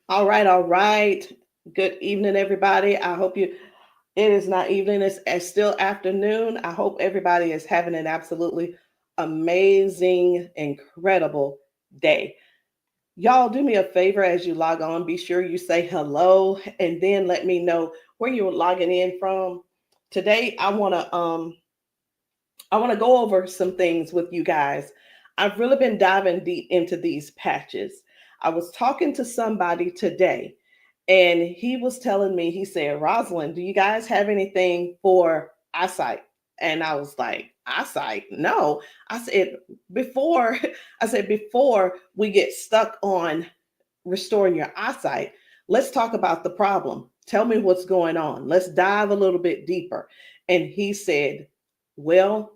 All right, all right. Good evening, everybody. I hope it is not evening, it's still afternoon. I hope everybody is having an absolutely amazing, incredible day. Y'all, do me a favor as you log on. Be sure you say hello and then let me know where you're logging in from. Today, I want to go over some things with you guys. I've really been diving deep into these patches. I was talking to somebody today, and he was telling me, he said, Rosalind, do you guys have anything for eyesight? And I was like, eyesight? No. I said, before, before we get stuck on restoring your eyesight, let's talk about the problem. Tell me what's going on. Let's dive a little bit deeper. And he said, well,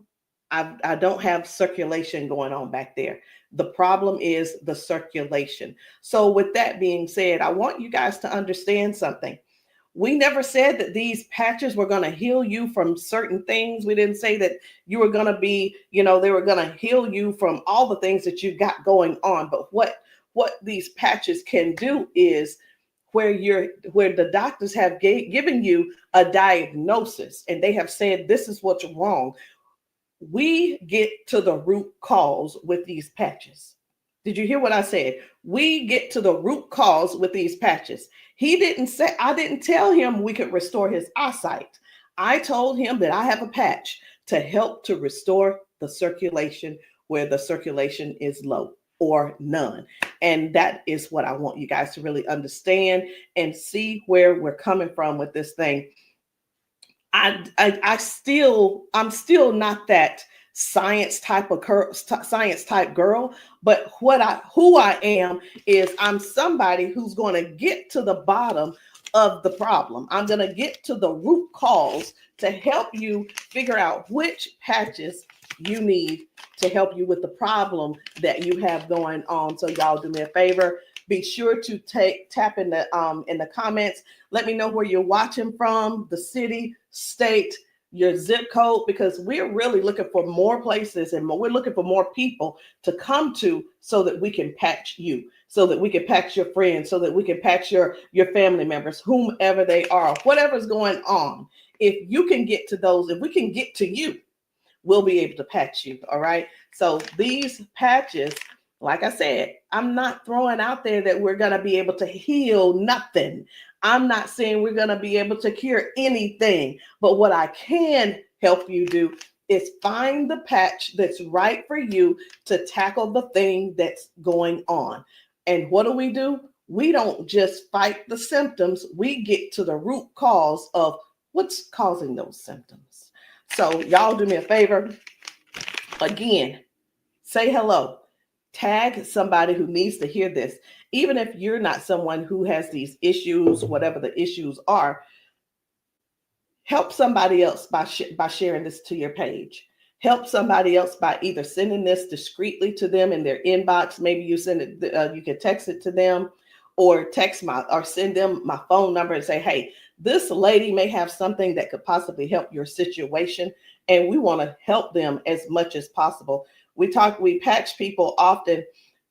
I don't have circulation going on back there. The problem is the circulation. So, with that being said, I want you guys to understand something. We never said that these patches were going to heal you from certain things. We didn't say that you were going to be, they were going to heal you from all the things that you got going on. But what these patches can do is where the doctors have given you a diagnosis and they have said this is what's wrong, we get to the root cause with these patches. Did you hear what I said? We get to the root cause with these patches. He didn't say, I didn't tell him we could restore his eyesight. I told him that I have a patch to help to restore the circulation where the circulation is low or none. And that is what I want you guys to really understand and see where we're coming from with this thing. I'm still not that science type girl, but who I am is I'm somebody who's going to get to the bottom of the problem. I'm going to get to the root cause to help you figure out which patches you need to help you with the problem that you have going on. So y'all do me a favor, be sure to tap in the comments. Let me know where you're watching from, the city, state, your zip code, because we're really looking for more places and we're looking for more people to come to so that we can patch you, so that we can patch your friends, so that we can patch your family members, whomever they are, whatever's going on. If you can get to those, if we can get to you, we'll be able to patch you. All right. So these patches, like I said, I'm not throwing out there that we're going to be able to heal nothing. I'm not saying we're going to be able to cure anything. But what I can help you do is find the patch that's right for you to tackle the thing that's going on. And what do? We don't just fight the symptoms, we get to the root cause of what's causing those symptoms. So, y'all do me a favor. Again, say hello. Tag somebody who needs to hear this. Even if you're not someone who has these issues, whatever the issues are, help somebody else by sharing this to your page. Help somebody else by either sending this discreetly to them in their inbox. Maybe you send it, you can text it to them, or send them my phone number and say, hey, this lady may have something that could possibly help your situation, and we want to help them as much as possible. We patch people often,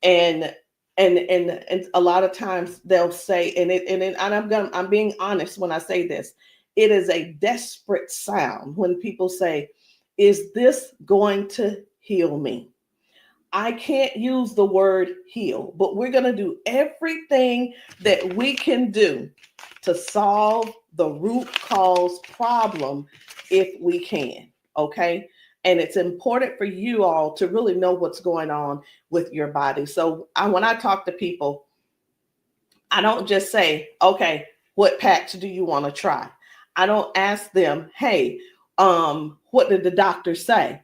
and and a lot of times they'll say, I'm being honest when I say this, it is a desperate sound when people say, is this going to heal me? I can't use the word heal, but we're going to do everything that we can do to solve the root cause problem if we can. Okay. And it's important for you all to really know what's going on with your body. So when I talk to people, I don't just say, okay, what patch do you want to try? I don't ask them, hey, what did the doctor say?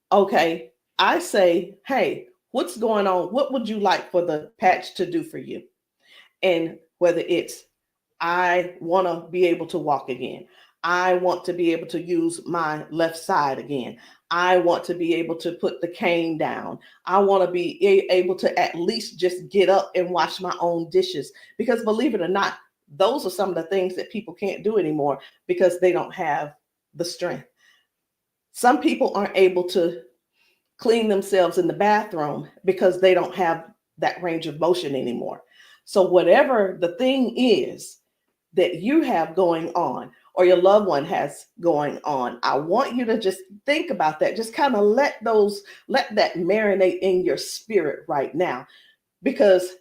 Okay, I say, hey, what's going on? What would you like for the patch to do for you? And whether it's, I want to be able to walk again. I want to be able to use my left side again. I want to be able to put the cane down. I want to be able to at least just get up and wash my own dishes. Because believe it or not, those are some of the things that people can't do anymore because they don't have the strength. Some people aren't able to clean themselves in the bathroom because they don't have that range of motion anymore. So whatever the thing is that you have going on or your loved one has going on, I want you to just think about that. Just kind of let that marinate in your spirit right now. Because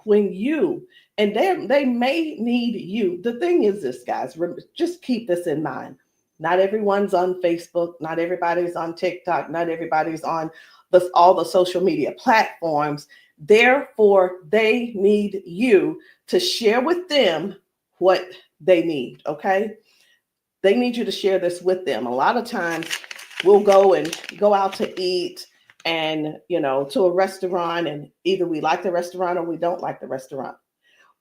when you, and they may need you. The thing is this, guys, just keep this in mind. Not everyone's on Facebook, not everybody's on TikTok, not everybody's on all the social media platforms. Therefore, they need you to share with them what they need, okay? They need you to share this with them. A lot of times we'll go out to eat and, to a restaurant, and either we like the restaurant or we don't like the restaurant.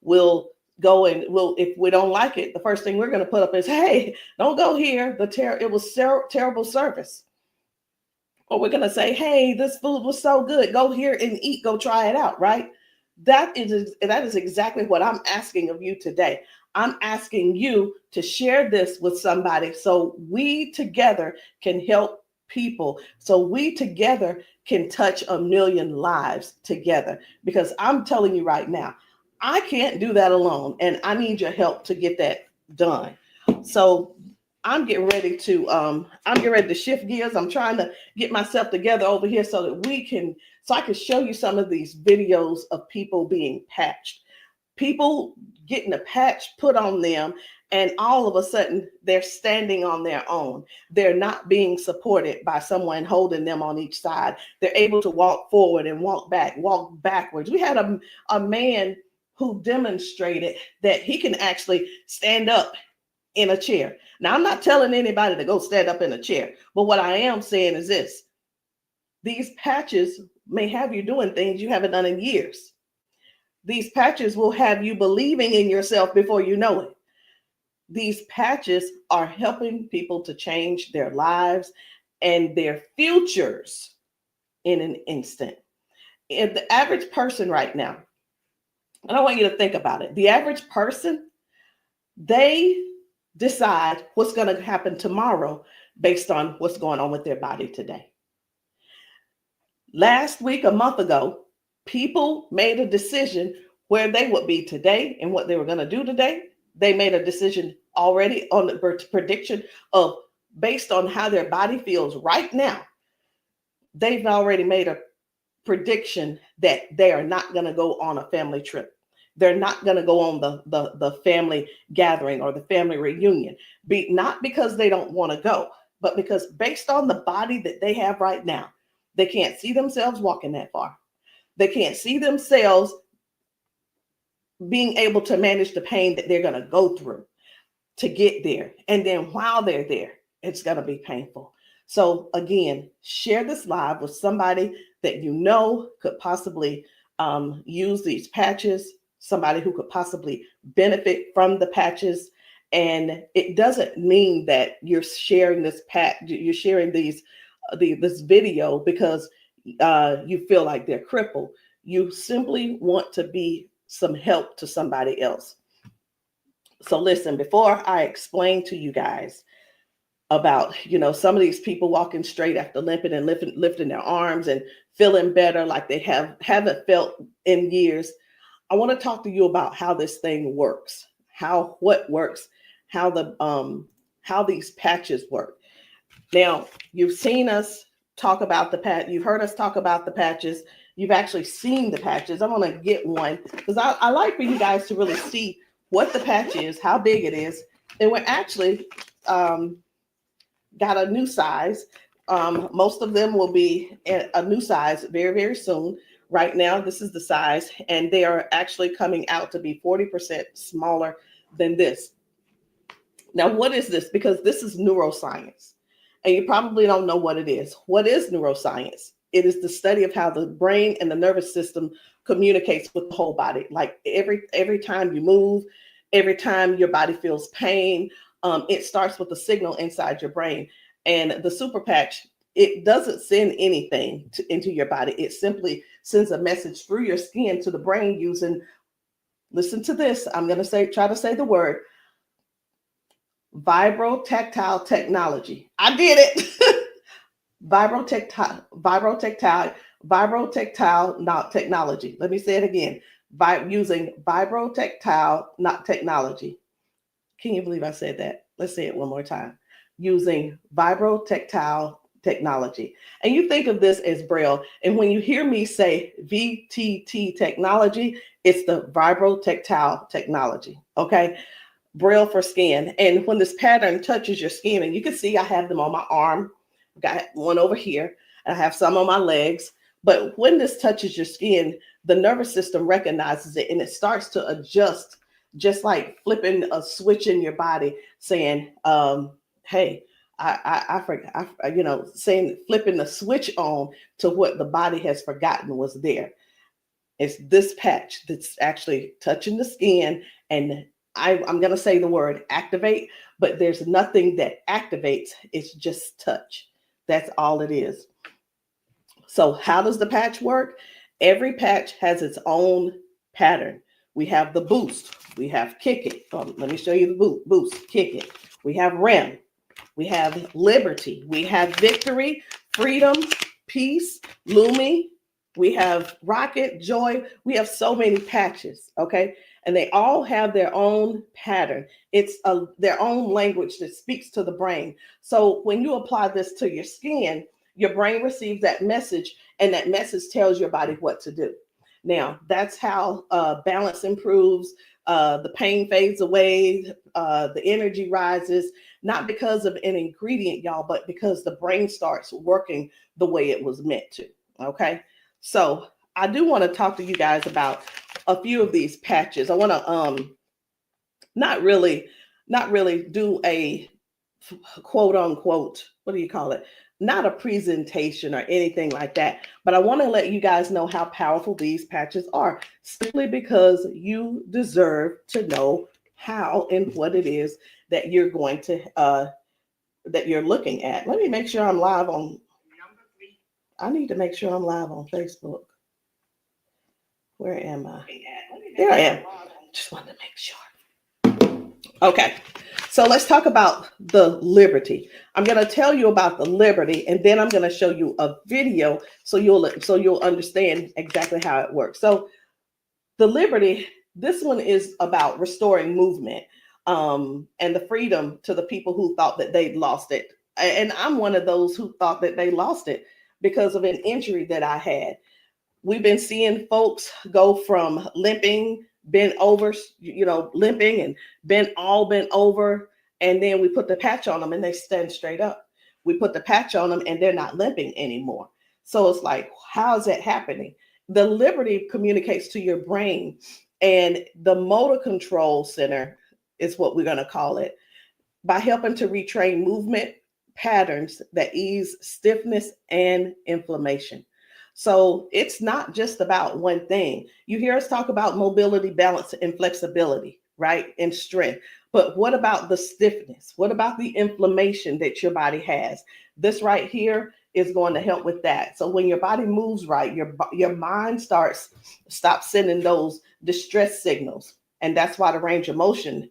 We'll go and if we don't like it, the first thing we're going to put up is, hey, don't go here. It was terrible service. Or we're going to say, hey, this food was so good. Go here and eat. Go try it out, right? That is exactly what I'm asking of you today. I'm asking you to share this with somebody so we together can help people, so we together can touch 1 million lives together. Because I'm telling you right now, I can't do that alone, and I need your help to get that done. So I'm getting ready to shift gears. I'm trying to get myself together over here so that I can show you some of these videos of people being patched, people getting a patch put on them, and all of a sudden they're standing on their own. They're not being supported by someone holding them on each side. They're able to walk forward and walk backwards. We had a man who demonstrated that he can actually stand up in a chair. Now, I'm not telling anybody to go stand up in a chair, but what I am saying is this: these patches may have you doing things you haven't done in years. These patches will have you believing in yourself before you know it. These patches are helping people to change their lives and their futures in an instant. And the average person right now, and I want you to think about it. The average person, they decide what's going to happen tomorrow based on what's going on with their body today. Last week, a month ago, people made a decision where they would be today and what they were going to do today. They made a decision already on the prediction of based on how their body feels right now. They've already made a prediction that they are not going to go on a family trip. They're not going to go on the family gathering or the family reunion. Not because they don't want to go, but because based on the body that they have right now, they can't see themselves walking that far. They can't see themselves being able to manage the pain that they're going to go through to get there. And then while they're there, it's going to be painful. So again, share this live with somebody that you know could possibly use these patches, somebody who could possibly benefit from the patches. And it doesn't mean that you're sharing this you're sharing this video because you feel like they're crippled. You simply want to be some help to somebody else. So listen, before I explain to you guys about, some of these people walking straight after limping and lifting their arms and feeling better like they haven't felt in years, I want to talk to you about how this thing works, what works, how these patches work. Now, you've seen us talk about you've heard us talk about the patches. You've actually seen the patches. I'm going to get one because I like for you guys to really see what the patch is, how big it is. And we're actually got a new size. Most of them will be a new size very, very soon. Right now, this is the size, and they are actually coming out to be 40% smaller than this. Now, what is this? Because this is neuroscience, and you probably don't know what it is. What is neuroscience? It is the study of how the brain and the nervous system communicates with the whole body. Like every time you move, every time your body feels pain, it starts with a signal inside your brain. And the super patch, it doesn't send anything into your body. It simply sends a message through your skin to the brain using, listen to this, I'm going to try to say the word, vibrotactile technology. I did it. Vibrotactile technology. Let me say it again. by using vibrotactile, not technology. Can you believe I said that? Let's say it one more time. Using vibrotactile technology. And you think of this as Braille. And when you hear me say VTT technology, it's the vibrotactile technology. Okay. Braille for skin. And when this pattern touches your skin, and you can see I have them on my arm, got one over here, and I have some on my legs. But when this touches your skin, the nervous system recognizes it and it starts to adjust, just like flipping a switch in your body, saying, hey, I forgot, saying, flipping the switch on to what the body has forgotten was there. It's this patch that's actually touching the skin, and I'm going to say the word activate, but there's nothing that activates. It's just touch. That's all it is. So how does the patch work? Every patch has its own pattern. We have the boost. We have kick it. Let me show you the boost, kick it. We have REM. We have liberty. We have victory, freedom, peace, Lumi. We have rocket, joy. We have so many patches, okay? And they all have their own pattern. It's their own language that speaks to the brain. So when you apply this to your skin, your brain receives that message, and that message tells your body what to do. Now, that's how balance improves, the pain fades away, the energy rises, not because of an ingredient, y'all, but because the brain starts working the way it was meant to, okay? So I do want to talk to you guys about a few of these patches. I want to not really do a quote unquote, what do you call it? Not a presentation or anything like that, but I want to let you guys know how powerful these patches are, simply because you deserve to know how and what it is that you're going to that you're looking at. Let me make sure I'm live on. I need to make sure I'm live on Facebook. Where am I? There I am. Just wanted to make sure. Okay. So let's talk about the liberty. I'm going to tell you about the liberty, and then I'm going to show you a video so you'll understand exactly how it works. So the liberty, this one is about restoring movement and the freedom to the people who thought that they'd lost it. And I'm one of those who thought that they lost it because of an injury that I had. We've been seeing folks go from limping, bent over, limping and bent over. And then we put the patch on them and they stand straight up. We put the patch on them and they're not limping anymore. So it's like, how is that happening? The liberty communicates to your brain, and the motor control center is what we're going to call it, by helping to retrain movement patterns that ease stiffness and inflammation. So it's not just about one thing. You hear us talk about mobility, balance, and flexibility, right? And strength. But what about the stiffness? What about the inflammation that your body has? This right here is going to help with that. So when your body moves right, your mind stops sending those distress signals. And that's why the range of motion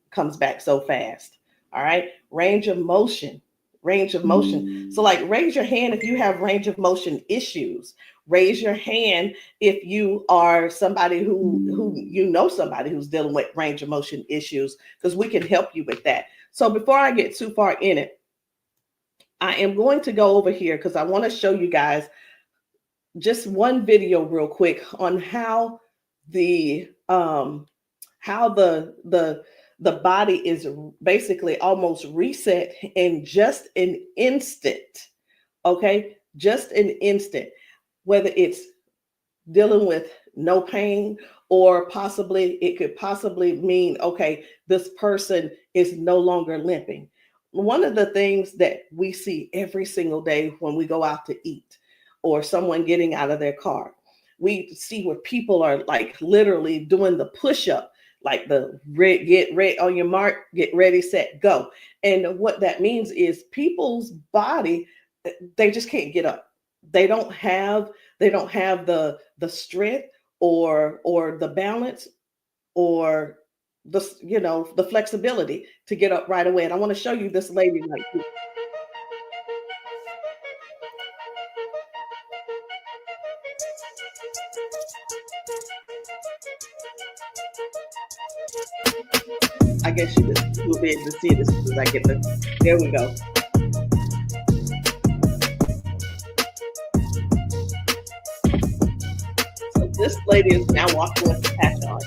comes back so fast. All right. Range of motion. So like, raise your hand if you have range of motion issues. Raise your hand if you are somebody who somebody who's dealing with range of motion issues, because we can help you with that. So before I get too far in it, I am going to go over here because I want to show you guys just one video real quick on how the body is basically almost reset in just an instant. Okay, just an instant. Whether it's dealing with no pain, or it could possibly mean, okay, this person is no longer limping. One of the things that we see every single day when we go out to eat, or someone getting out of their car, we see where people are like literally doing the push-up, like the get ready on your mark, get ready, set, go. And what that means is people's body, they just can't get up. They don't have the strength or the balance or the flexibility to get up right away. And I want to show you this lady right here. I guess you will be able to see it as soon as I get the. There we go. So this lady is now walking with the patch on.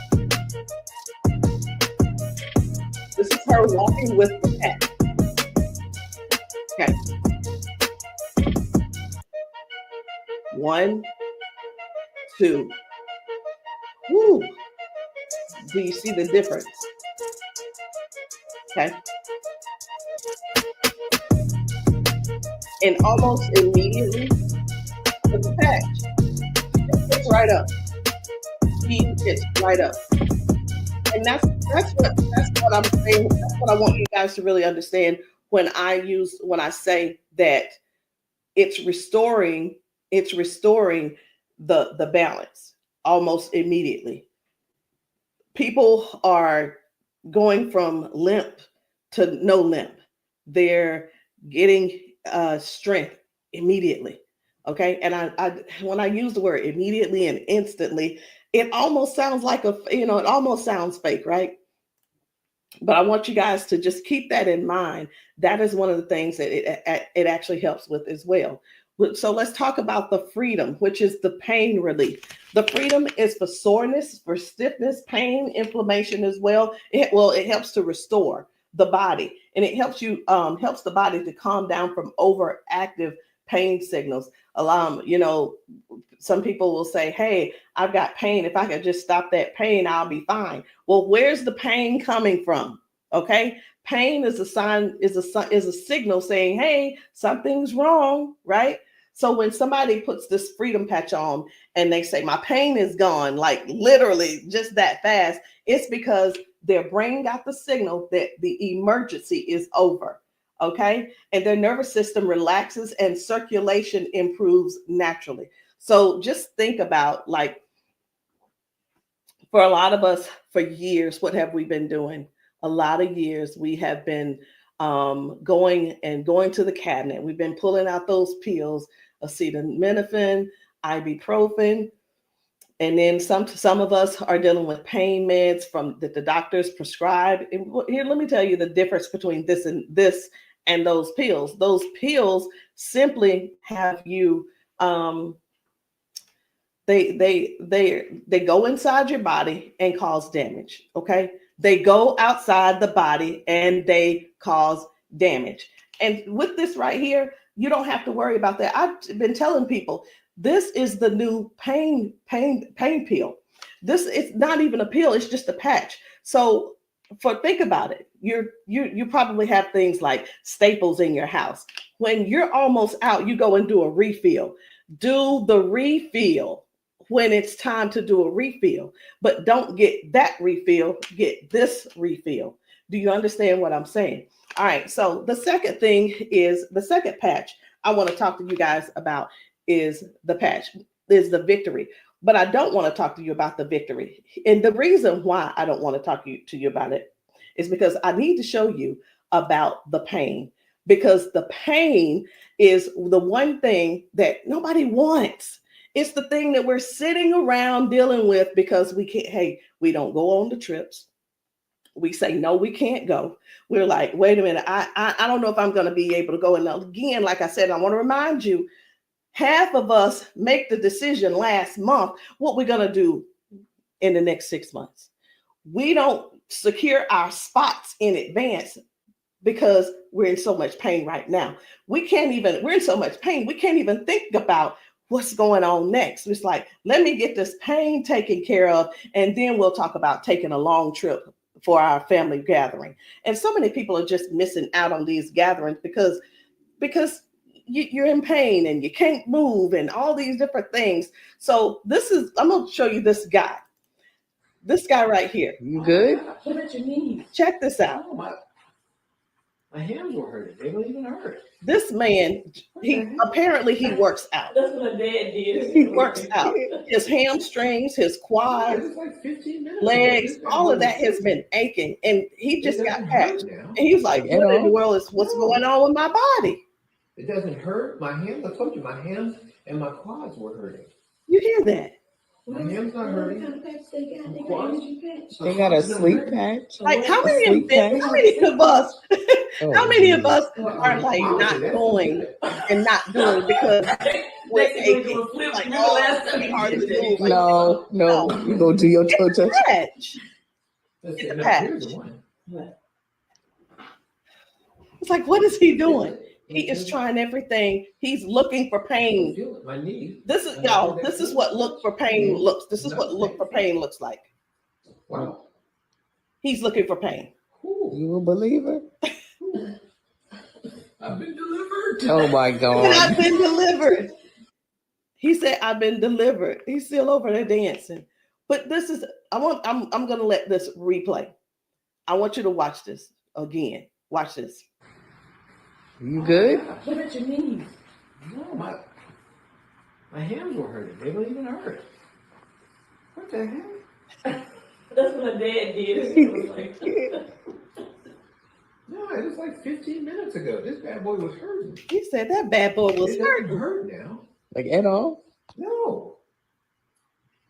This is her walking with the patch. Okay. 1, 2. Woo. Do you see the difference? Okay. And almost immediately, with the patch, it gets right up. Speed gets right up. And that's what I'm saying. That's what I want you guys to really understand when I say that it's restoring the balance almost immediately. People are going from limp to no limp. They're getting strength immediately. Okay. And I when I use the word immediately and instantly, it almost sounds like it almost sounds fake, right? But I want you guys to just keep that in mind. That is one of the things that it actually helps with as well. So let's talk about the freedom, which is the pain relief. The freedom is for soreness, for stiffness, pain, inflammation as well. It helps to restore the body, and it helps the body to calm down from overactive pain signals. Some people will say, "Hey, I've got pain. If I could just stop that pain, I'll be fine." Well, where's the pain coming from? Okay. Pain is a signal saying, "Hey, something's wrong," right? So when somebody puts this freedom patch on and they say, "My pain is gone," like literally just that fast, it's because their brain got the signal that the emergency is over. Okay. And their nervous system relaxes and circulation improves naturally. So just think about, like, for a lot of us, for years, what have we been doing? A lot of years we have been going to the cabinet. We've been pulling out those pills, acetaminophen, ibuprofen, and then some of us are dealing with pain meds that the doctors prescribe. And here, let me tell you the difference between this and those pills. Those pills simply have you they go inside your body and cause damage. Okay. They go outside the body and they cause damage. And with this right here, you don't have to worry about that. I've been telling people, this is the new pain pill. This is not even a pill, it's just a patch. So think about it. You probably have things like staples in your house. When you're almost out, you go and do a refill. Do the refill when it's time to do a refill, but don't get that refill, get this refill. Do you understand what I'm saying? All right. So the second patch I want to talk to you guys about is the victory. But I don't want to talk to you about the victory. And the reason why I don't want to talk to you about it is because I need to show you about the pain, because the pain is the one thing that nobody wants. It's the thing that we're sitting around dealing with because we don't go on the trips. We say, no, we can't go. We're like, wait a minute, I don't know if I'm going to be able to go. And again, like I said, I want to remind you, half of us make the decision last month what we're going to do in the next 6 months. We don't secure our spots in advance because we're in so much pain right now. We're in so much pain, we can't even think about what's going on next. It's like, let me get this pain taken care of, and then we'll talk about taking a long trip for our family gathering. And so many people are just missing out on these gatherings because you're in pain and you can't move and all these different things. So I'm going to show you this guy right here. You good? What about your knees? Check this out. Oh, my hands were hurting. They don't even hurt. This man, he works out. That's what my dad did. He works out. His hamstrings, his quads, like 15 minutes legs, all of that has been aching. And he just got patched. And he was like, what in the world is what's going on with my body? It doesn't hurt. My hands, I told you, my hands and my quads were hurting. You hear that? My hand's not hurting. What kind of patch they got? They got Quads? energy patch. They got a sleep patch. Like how A many sleep patch. how many of us Oh, how many of us Well, are like not that's going good. and not doing because we're aching? Like, oh, it's gonna be hard to move. Like, No, you go do your toe touch. patch. Let's It's see, a now, patch. here's the one. It's like, what is he doing? He is trying everything. He's looking for pain. Feel it, my knee. This is y'all. This is what look for pain looks. This is what look for pain looks like. Wow. He's looking for pain. Ooh, You a believer? I've been delivered. Oh my And God. I've been delivered. He said, "I've been delivered." He's still over there dancing. But this is. I'm gonna let this replay. I want you to watch this again. Watch this. You good? What about your knees? No, my hands were hurting. They don't even hurt. What the heck? That's what my dad did. It was like, No, it was like 15 minutes ago. This bad boy was hurting. He said that bad boy was It hurt. doesn't hurt now. Like at all? No.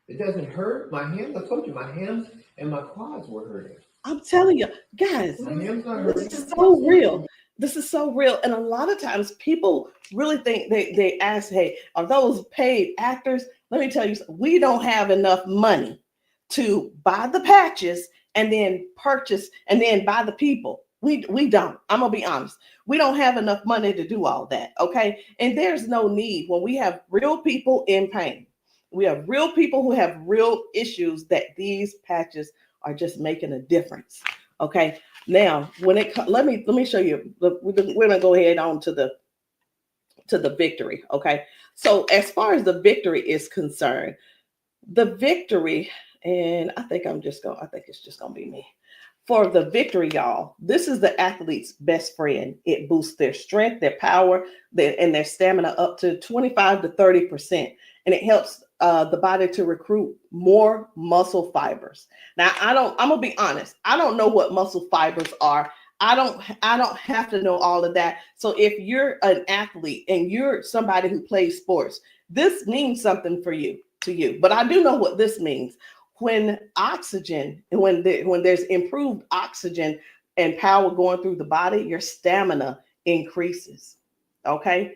It doesn't hurt. My hands, I told you, my hands and my quads were hurting. I'm telling you, guys. My hands not hurting. This is so real. This is so real. And a lot of times people really think they ask, hey, are those paid actors? Let me tell you, we don't have enough money to buy the patches and then purchase and then buy the people. We don't. I'm gonna be honest. We don't have enough money to do all that. Okay. And there's no need when we have real people in pain. We have real people who have real issues that these patches are just making a difference. Okay. Now, when it let me show you. We're gonna go ahead on to the victory. Okay. So as far as the victory is concerned, the victory, and I think it's just gonna be me. For the victory, y'all, this is the athlete's best friend. It boosts their strength, their power, and their stamina up to 25 to 30%. And it helps the body to recruit more muscle fibers. Now, I'm gonna be honest. I don't know what muscle fibers are. I don't have to know all of that. So if you're an athlete and you're somebody who plays sports, this means something to you. But I do know what this means. When oxygen, when there's improved oxygen and power going through the body, your stamina increases. Okay.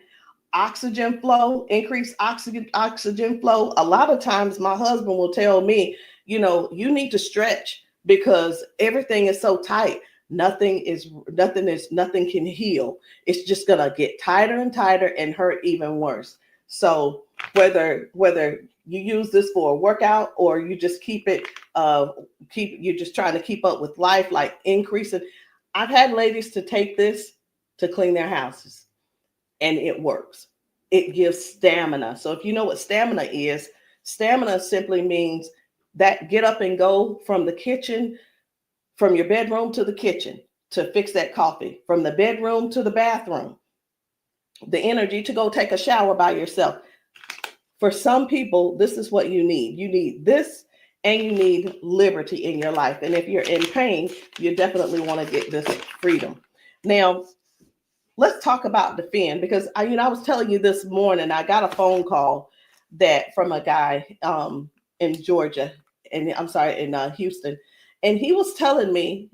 Oxygen flow, increased oxygen flow. A lot of times my husband will tell me, you need to stretch because everything is so tight. Nothing can heal. It's just gonna get tighter and tighter and hurt even worse. So whether you use this for a workout or you just you're just trying to keep up with life, like increasing. I've had ladies to take this to clean their houses and it works. It gives stamina. So if you know what stamina simply means that get up and go from the kitchen, from your bedroom to the kitchen to fix that coffee, from the bedroom to the bathroom, the energy to go take a shower by yourself. For some people, this is what you need. You need this and you need liberty in your life. And if you're in pain, you definitely want to get this freedom. Now, let's talk about Defend, because I was telling you this morning, I got a phone call from a guy in Georgia, and I'm sorry, in Houston. And he was telling me,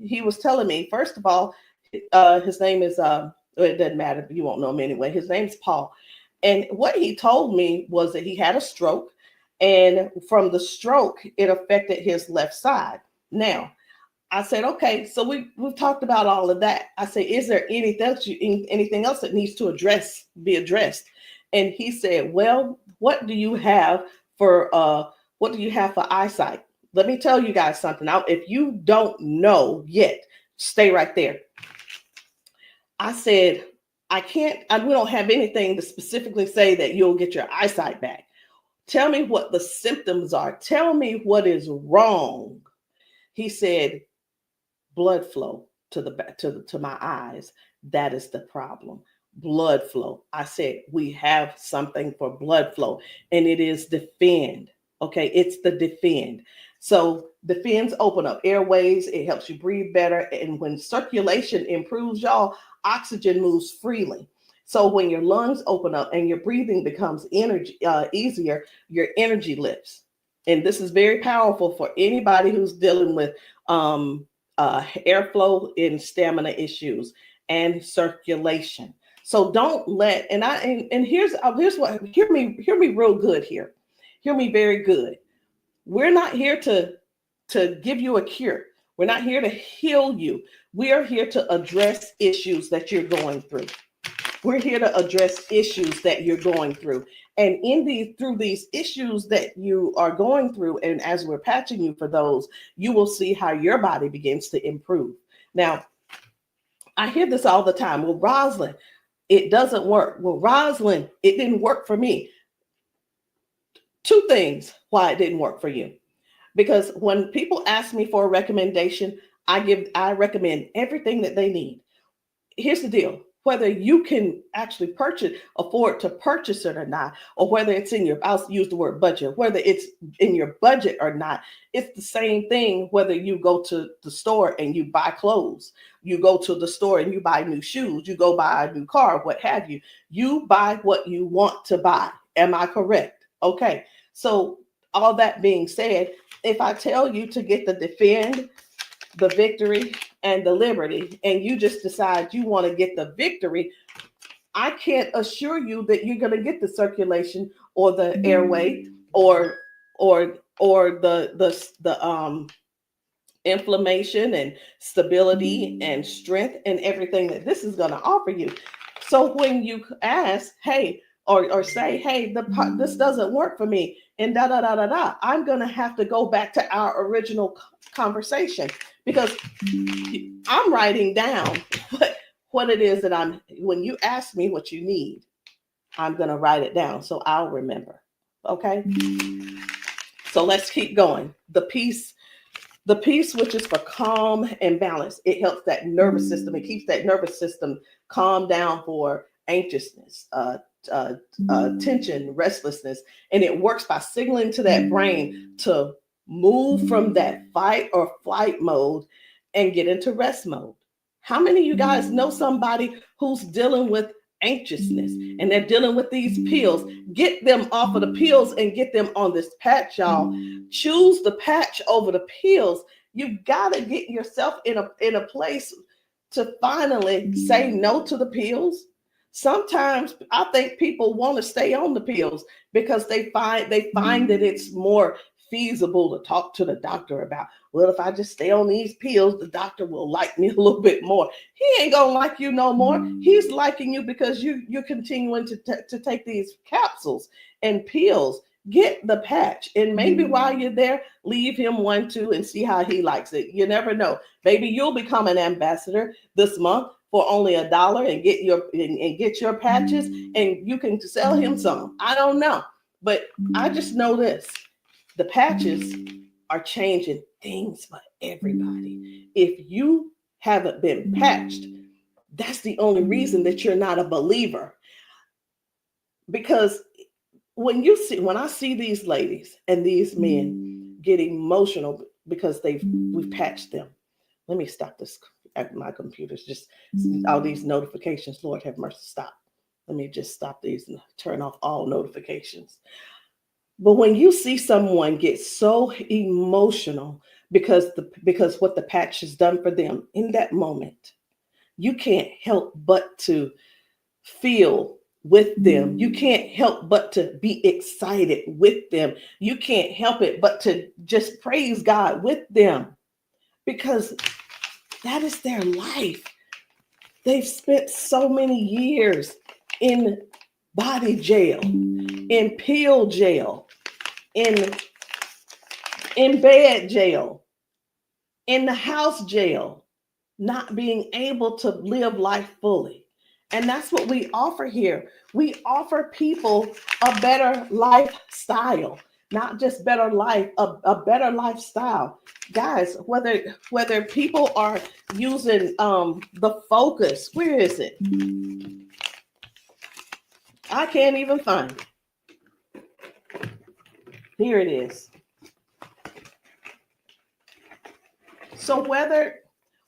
first of all, his name is, it doesn't matter, you won't know him anyway. His name's Paul. And what he told me was that he had a stroke, and from the stroke, it affected his left side. Now, I said, okay, so we've talked about all of that. I said, is there anything else that needs to be addressed? And he said, well, what do you have for eyesight? Let me tell you guys something. Now, if you don't know yet, stay right there. I said, we don't have anything to specifically say that you'll get your eyesight back. Tell me what the symptoms are. Tell me what is wrong. He said, blood flow to my eyes. That is the problem. Blood flow. I said, we have something for blood flow, and it is Defend. Okay, it's the Defend. So Defends open up airways. It helps you breathe better. And when circulation improves, y'all, oxygen moves freely. So when your lungs open up and your breathing becomes easier, your energy lifts. and this is very powerful for anybody who's dealing with airflow and stamina issues and circulation. So don't let, and here's what, hear me real good here. Hear me very good. We're not here to give you a cure. We're not here to heal you. We are here to address issues that you're going through. We're here to address issues that you're going through. And through these issues that you are going through, and as we're patching you for those, you will see how your body begins to improve. Now, I hear this all the time. Well, Rosalind, it doesn't work. Well, Rosalind, it didn't work for me. Two things why it didn't work for you. Because when people ask me for a recommendation, I recommend everything that they need. Here's the deal. Whether you can actually afford to purchase it or not, or whether it's I'll use the word budget, whether it's in your budget or not, it's the same thing whether you go to the store and you buy clothes, you go to the store and you buy new shoes, you go buy a new car, what have you. You buy what you want to buy. Am I correct? Okay. So all that being said, if I tell you to get the Defend, the Victory, and the Liberty, and you just decide you want to get the Victory, I can't assure you that you're going to get the circulation or the airway or the inflammation and stability and strength and everything that this is going to offer you. So when you ask, hey, or say, hey, this doesn't work for me, and I'm going to have to go back to our original conversation, because I'm writing down what it is that when you ask me what you need, I'm going to write it down so I'll remember. Okay. So let's keep going. The peace, which is for calm and balance. It helps that nervous system. It keeps that nervous system calm down for anxiousness, tension, restlessness. And it works by signaling to that brain to move from that fight or flight mode and get into rest mode. How many of you guys know somebody who's dealing with anxiousness and they're dealing with these pills? Get them off of the pills and get them on this patch, y'all. Choose the patch over the pills. You got to get yourself in a place to finally say no to the pills. Sometimes I think people want to stay on the pills because they find that it's more feasible to talk to the doctor about, well, if I just stay on these pills, the doctor will like me a little bit more. He ain't gonna like you no more. He's liking you because you're continuing to take these capsules and pills. Get the patch, and maybe while you're there, leave him one too and see how he likes it. You never know. Maybe you'll become an ambassador this month for only $1 and get your patches, and you can sell him some. I don't know, but I just know this. The patches are changing things for everybody. If you haven't been patched, that's the only reason that you're not a believer. Because when I see these ladies and these men get emotional because we've patched them. Let me stop this. My computer's just all these notifications. Lord have mercy, stop. Let me just stop these and turn off all notifications. But when you see someone get so emotional because what the patch has done for them in that moment, you can't help but to feel with them. You can't help but to be excited with them. You can't help it but to just praise God with them, because that is their life. They've spent so many years in body jail, in pill jail, in bed jail, in the house jail, not being able to live life fully. And that's what we offer here. We offer people a better lifestyle, not just better life, a better lifestyle. Guys, whether people are using the Focus, where is it? I can't even find it. Here it is. So whether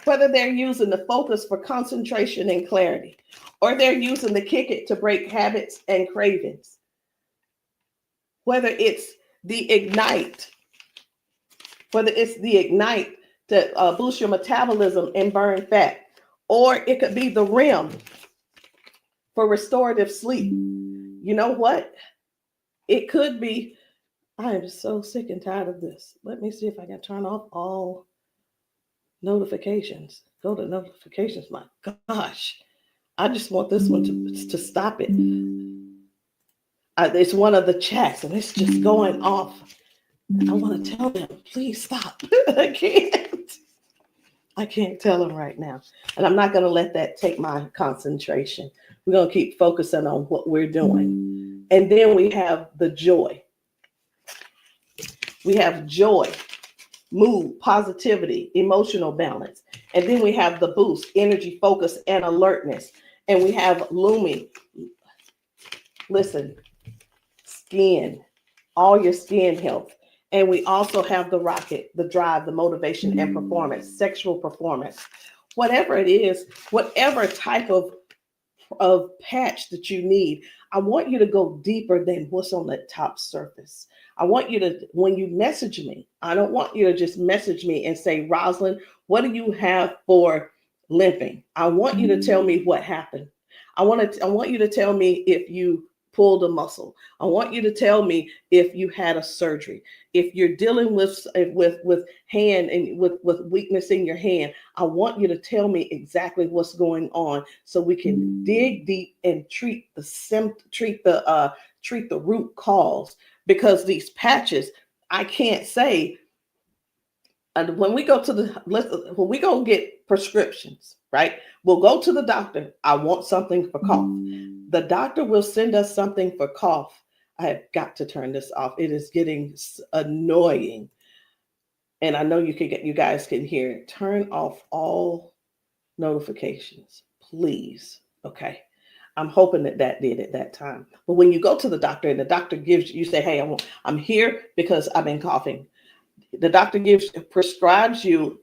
they're using the Focus for concentration and clarity, or they're using the Kick It to break habits and cravings, whether it's the Ignite. It's the Ignite to boost your metabolism and burn fat. Or it could be the REM for restorative sleep. You know what? It could be, I am so sick and tired of this. Let me see if I can turn off all notifications. Go to notifications. My gosh. I just want this one to stop it. It's one of the chats and it's just going off. I want to tell them, please stop. I can't tell them right now. And I'm not going to let that take my concentration. We're going to keep focusing on what we're doing. And then we have the joy. We have joy, mood, positivity, emotional balance. And then we have the boost, energy, focus, and alertness. And we have Lumi. Listen, skin, all your skin health. And we also have the rocket, the drive, the motivation and performance, sexual performance. Whatever it is, whatever type of patch that you need, I want you to go deeper than what's on the top surface. I want you to, when you message me, I don't want you to just message me and say, Rosalind, what do you have for limping? I want you to tell me what happened. I want you to tell me if you pulled a muscle. I want you to tell me if you had a surgery. If you're dealing with hand and with weakness in your hand, I want you to tell me exactly what's going on so we can dig deep and treat the root cause. Because these patches, I can't say. And when we go get prescriptions, right? We'll go to the doctor. I want something for cough. The doctor will send us something for cough. I have got to turn this off. It is getting annoying. And I know you guys can hear it. Turn off all notifications, please. Okay. I'm hoping that did at that time. But when you go to the doctor and the doctor gives you say, hey, I'm here because I've been coughing. The doctor prescribes you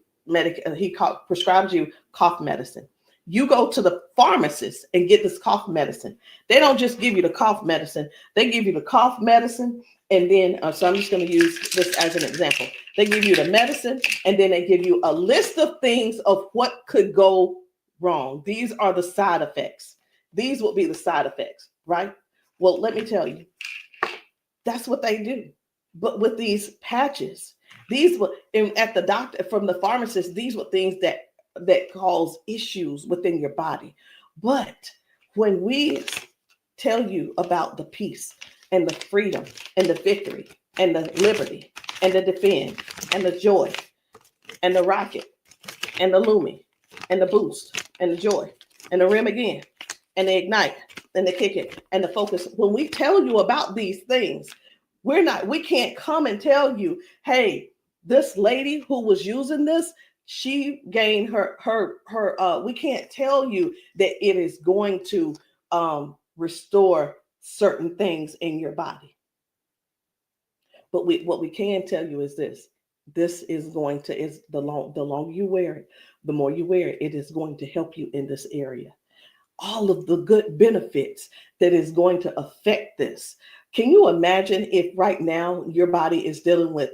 prescribes you cough medicine. You go to the pharmacist and get this cough medicine. They don't just give you the cough medicine. They give you the cough medicine. And then, so I'm just going to use this as an example. They give you the medicine and then they give you a list of things of what could go wrong. These are the side effects. These will be the side effects, right? Well, let me tell you, that's what they do. But with these patches, these were at the doctor, from the pharmacist, these were things that cause issues within your body. But when we tell you about the peace and the freedom and the victory and the liberty and the defend and the joy and the rocket and the Lumi and the boost and the joy and the REM again and the ignite and the kick it and the focus, when we tell you about these things, we can't come and tell you, hey, this lady who was using this, she gained we can't tell you that it is going to restore certain things in your body. But what we can tell you is this is going to, the longer you wear it, the more you wear it, it is going to help you in this area. All of the good benefits that is going to affect this. Can you imagine if right now your body is dealing with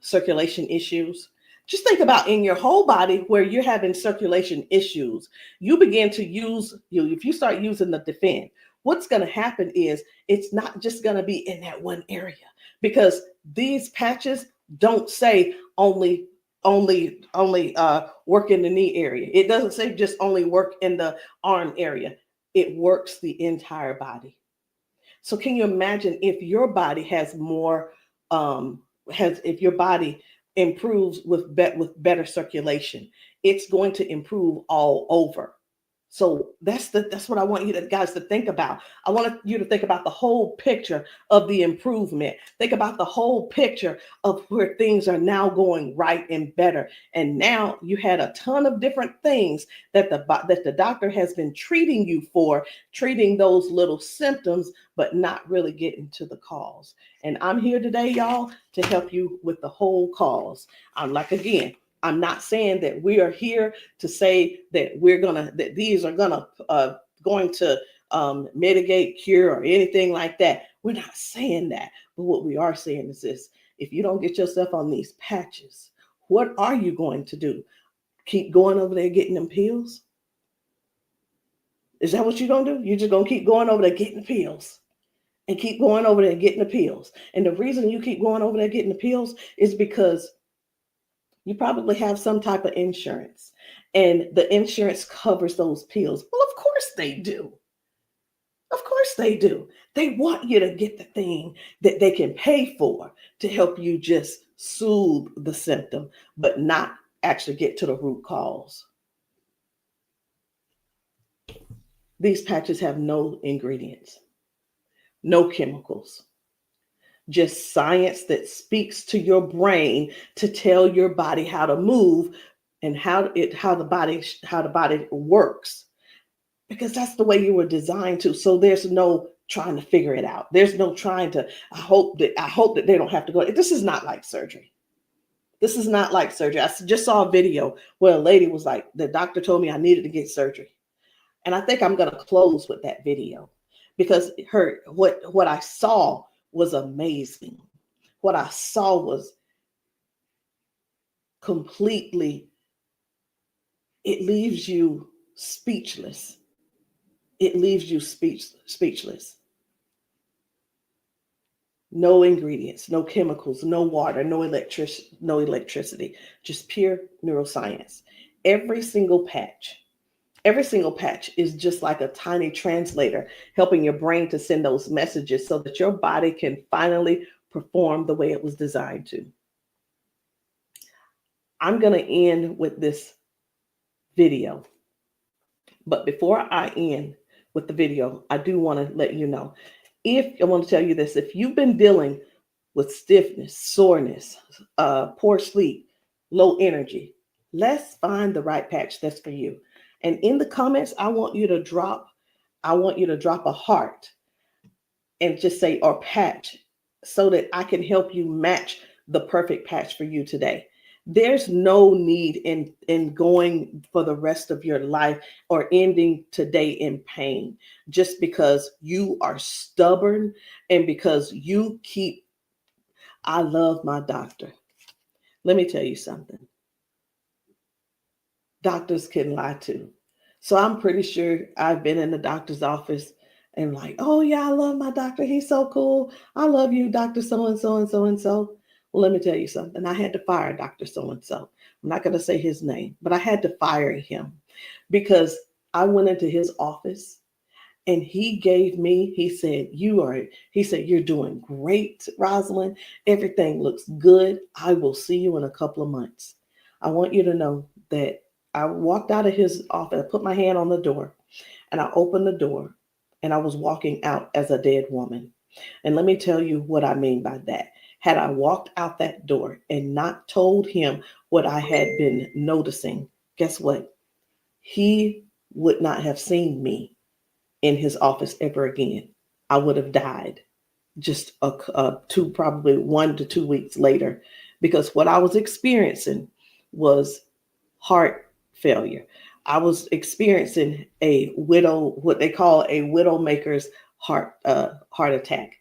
circulation issues? Just think about in your whole body where you're having circulation issues. You begin to if you start using the defend, what's going to happen is it's not just going to be in that one area, because these patches don't say only work in the knee area. It doesn't say just only work in the arm area. It works the entire body. So can you imagine if your body has more, if your body improves with better circulation, it's going to improve all over. So that's what I want you guys to think about. I want you to think about the whole picture of the improvement. Think about the whole picture of where things are now going right and better. And now you had a ton of different things that the doctor has been treating you for, treating those little symptoms, but not really getting to the cause. And I'm here today, y'all, to help you with the whole cause. I'm not saying that we are here to say that these are going to mitigate, cure, or anything like that. We're not saying that. But what we are saying is this: if you don't get yourself on these patches, what are you going to do? Keep going over there getting them pills? Is that what you're going to do? You're just going to keep going over there getting pills and keep going over there getting the pills. And the reason you keep going over there getting the pills is because you probably have some type of insurance, and the insurance covers those pills. Well, of course they do. Of course they do. They want you to get the thing that they can pay for to help you just soothe the symptom, but not actually get to the root cause. These patches have no ingredients, no chemicals, just science that speaks to your brain to tell your body how to move and how the body works, because that's the way you were designed to. So there's no trying to figure it out. There's no trying to, I hope that they don't have to go. This is not like surgery. This is not like surgery. I just saw a video where a lady was like, the doctor told me I needed to get surgery. And I think I'm going to close with that video, because what I saw was amazing. What I saw was completely, it leaves you speechless. It leaves you speechless. No ingredients, no chemicals, no water, no electricity, just pure neuroscience. Every single patch is just like a tiny translator, helping your brain to send those messages so that your body can finally perform the way it was designed to. I'm going to end with this video. But before I end with the video, I do want to let you know, I want to tell you this: if you've been dealing with stiffness, soreness, poor sleep, low energy, let's find the right patch that's for you. And in the comments, I want you to drop a heart and just say, or patch, so that I can help you match the perfect patch for you today. There's no need in going for the rest of your life or ending today in pain just because you are stubborn and because you keep, I love my doctor. Let me tell you something. Doctors can lie too. So I'm pretty sure I've been in the doctor's office and like, oh yeah, I love my doctor. He's so cool. I love you, Dr. So-and-so and so-and-so. Well, let me tell you something. I had to fire Dr. So-and-so. I'm not going to say his name, but I had to fire him because I went into his office and he said, you're doing great, Rosalind. Everything looks good. I will see you in a couple of months. I want you to know that I walked out of his office, I put my hand on the door and I opened the door and I was walking out as a dead woman. And let me tell you what I mean by that. Had I walked out that door and not told him what I had been noticing, guess what? He would not have seen me in his office ever again. I would have died just probably 1 to 2 weeks later, because what I was experiencing was heart failure. I was experiencing what they call a widowmaker's heart attack.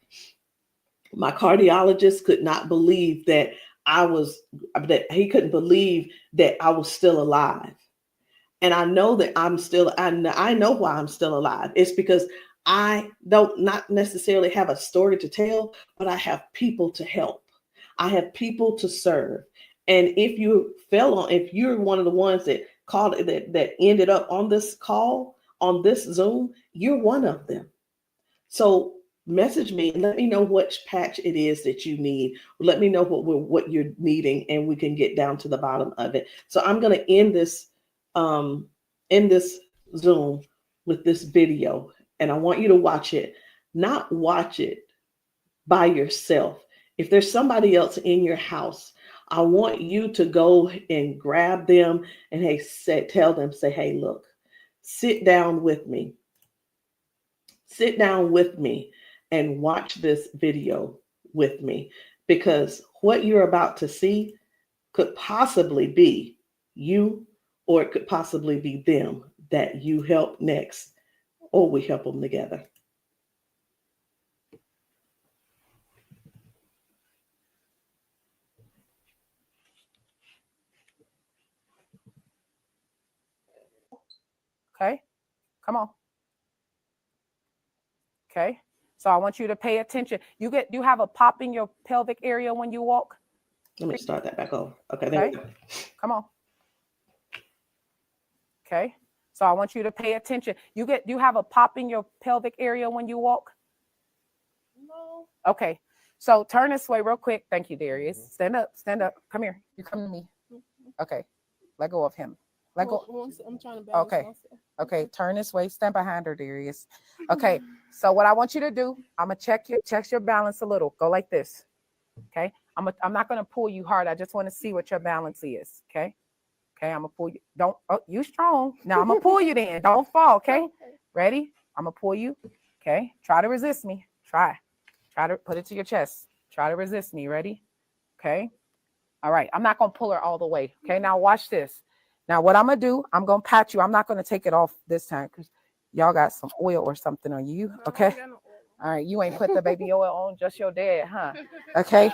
My cardiologist could not believe that he couldn't believe that I was still alive. And I know that I know why I'm still alive. It's because I don't not necessarily have a story to tell, but I have people to help. I have people to serve. And if you're one of the ones that called that ended up on this call, on this Zoom, you're one of them. So message me and let me know which patch it is that you need. Let me know what you're needing, and we can get down to the bottom of it. So I'm going to end this Zoom with this video, and I want you to watch it. Not watch it by yourself. If there's somebody else in your house, I want you to go and grab them and tell them, hey, look, sit down with me. Sit down with me and watch this video with me, because what you're about to see could possibly be you, or it could possibly be them that you help next, or we help them together. Okay, come on. Okay, so I want you to pay attention. You have a pop in your pelvic area when you walk. Let me start that back over. Okay, there we go. Come on. Okay, so I want you to pay attention. You have a pop in your pelvic area when you walk. No. Okay, so turn this way real quick. Thank you, Darius. Stand up. Come here. You come to me. Okay, let go of him. Let go. I'm trying to balance Okay. myself. Okay, turn this way. Stand behind her, Darius. Okay, so what I want you to do, I'm gonna check your balance a little. Go like this. Okay, I'm not gonna pull you hard. I just want to see what your balance is. Okay, I'm gonna pull you. You strong. Now I'm gonna pull you. Then don't fall. Okay, ready? I'm gonna pull you. Okay, try to resist me. Try to put it to your chest. Try to resist me. Ready? Okay. All right. I'm not gonna pull her all the way. Okay. Now watch this. Now, what I'm going to do, I'm going to pat you. I'm not going to take it off this time because y'all got some oil or something on you. Okay. All right. You ain't put the baby oil on, just your dad, huh? Okay.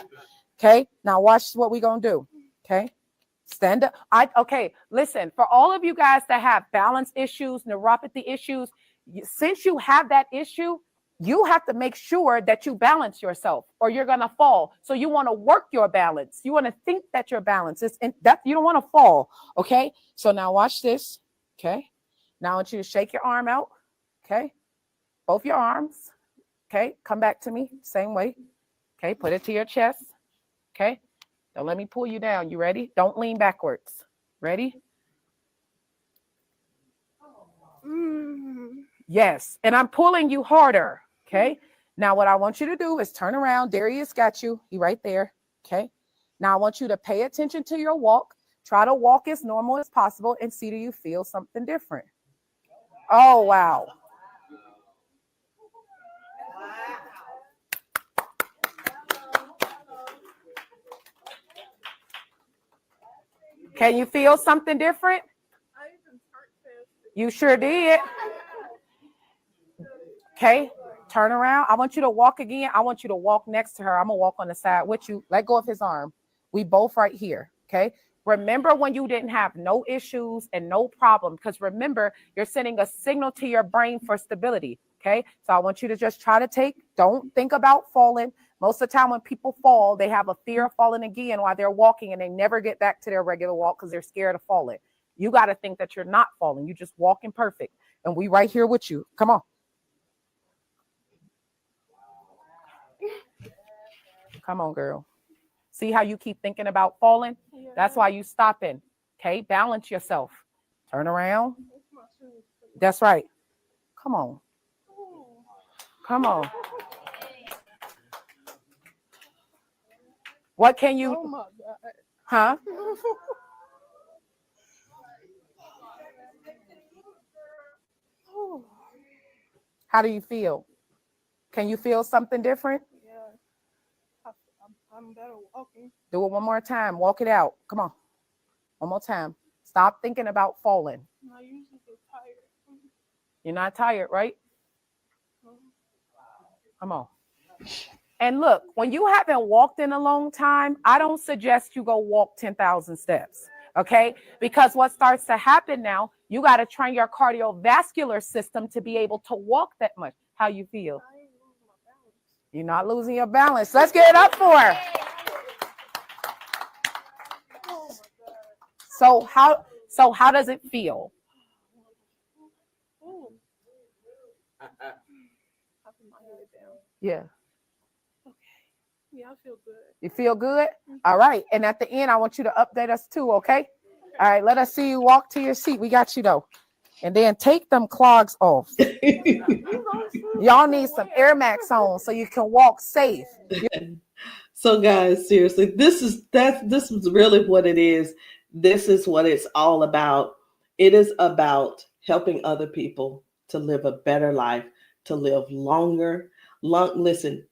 Okay. Now, watch what we going to do. Okay. Stand up. Okay. Listen, for all of you guys that have balance issues, neuropathy issues, since you have that issue, you have to make sure that you balance yourself or you're going to fall. So you want to work your balance. You want to think that your balance is that you don't want to fall. Okay. So now watch this. Okay. Now I want you to shake your arm out. Okay. Both your arms. Okay. Come back to me. Same way. Okay. Put it to your chest. Okay. Don't let me pull you down. You ready? Don't lean backwards. Ready? Yes. And I'm pulling you harder. Okay. Now what I want you to do is turn around. Darius got you. He right there. Okay. Now I want you to pay attention to your walk. Try to walk as normal as possible and see, do you feel something different? Oh, wow. Can you feel something different? You sure did. Okay. Turn around. I want you to walk again. I want you to walk next to her. I'm going to walk on the side with you. Let go of his arm. We both right here. Okay. Remember when you didn't have no issues and no problem, because remember, you're sending a signal to your brain for stability. Okay. So I want you to just try to don't think about falling. Most of the time when people fall, they have a fear of falling again while they're walking and they never get back to their regular walk because they're scared of falling. You got to think that you're not falling. You're just walking perfect. And we right here with you. Come on. Come on, girl. See how you keep thinking about falling? Yeah. That's why you stopping. Okay, balance yourself. Turn around. That's right. Come on. Come on. What can you? Oh my God. Huh? How do you feel? Can you feel something different? I'm better walking. Do it one more time. Walk it out. Come on. One more time. Stop thinking about falling. I usually get tired. You're not tired, right? Come on. And look, when you haven't walked in a long time, I don't suggest you go walk 10,000 steps. Okay? Because what starts to happen now, you got to train your cardiovascular system to be able to walk that much. How you feel? You're not losing your balance. Let's get it up for her. So how does it feel? Yeah. Okay. Yeah, I feel good. You feel good? All right. And at the end, I want you to update us too, okay? All right, let us see you walk to your seat. We got you though. And then take them clogs off. Y'all need some Air Max on so you can walk safe. So guys, seriously, this is really what it is. This is what it's all about. It is about helping other people to live a better life, to live longer. Listen,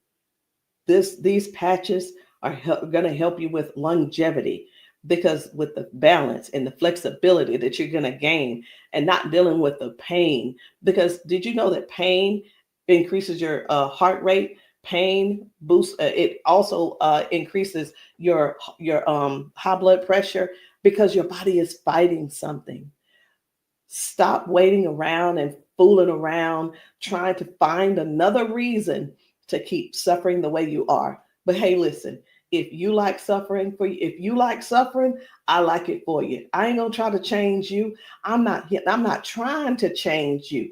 these patches are going to help you with longevity, because with the balance and the flexibility that you're going to gain and not dealing with the pain. Because did you know that pain increases your heart rate? Pain boosts. It also increases your high blood pressure because your body is fighting something. Stop waiting around and fooling around, trying to find another reason to keep suffering the way you are. But hey, listen, if you like suffering if you like suffering, I like it for you. I ain't gonna try to change you. I'm not trying to change you.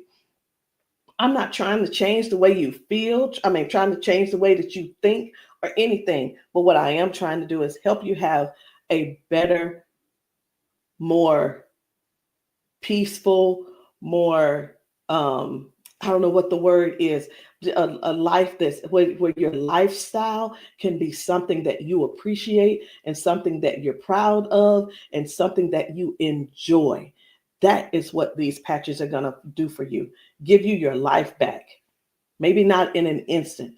I'm not trying to change the way you feel. Trying to change the way that you think or anything. But what I am trying to do is help you have a better, more peaceful, more, I don't know what the word is, a life that's where your lifestyle can be something that you appreciate and something that you're proud of and something that you enjoy. That is what these patches are going to do for you. Give you your life back. Maybe not in an instant,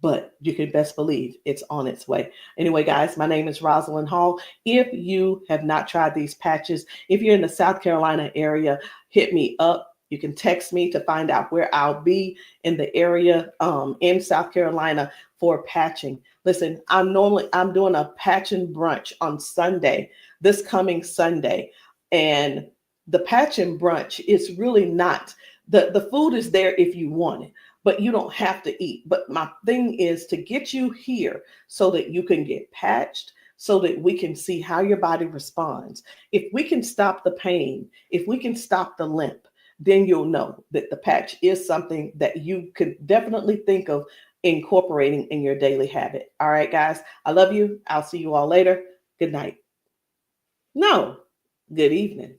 but you can best believe it's on its way. Anyway, guys, my name is Rosalind Hall. If you have not tried these patches, if you're in the South Carolina area, hit me up. You can text me to find out where I'll be in the area in South Carolina for patching. Listen, I'm doing a patching brunch on Sunday, this coming Sunday. And the patching brunch is really not, the food is there if you want it, but you don't have to eat. But my thing is to get you here so that you can get patched, so that we can see how your body responds. If we can stop the pain, if we can stop the limp, then you'll know that the patch is something that you could definitely think of incorporating in your daily habit. All right, guys, I love you. I'll see you all later. Good night. No, good evening.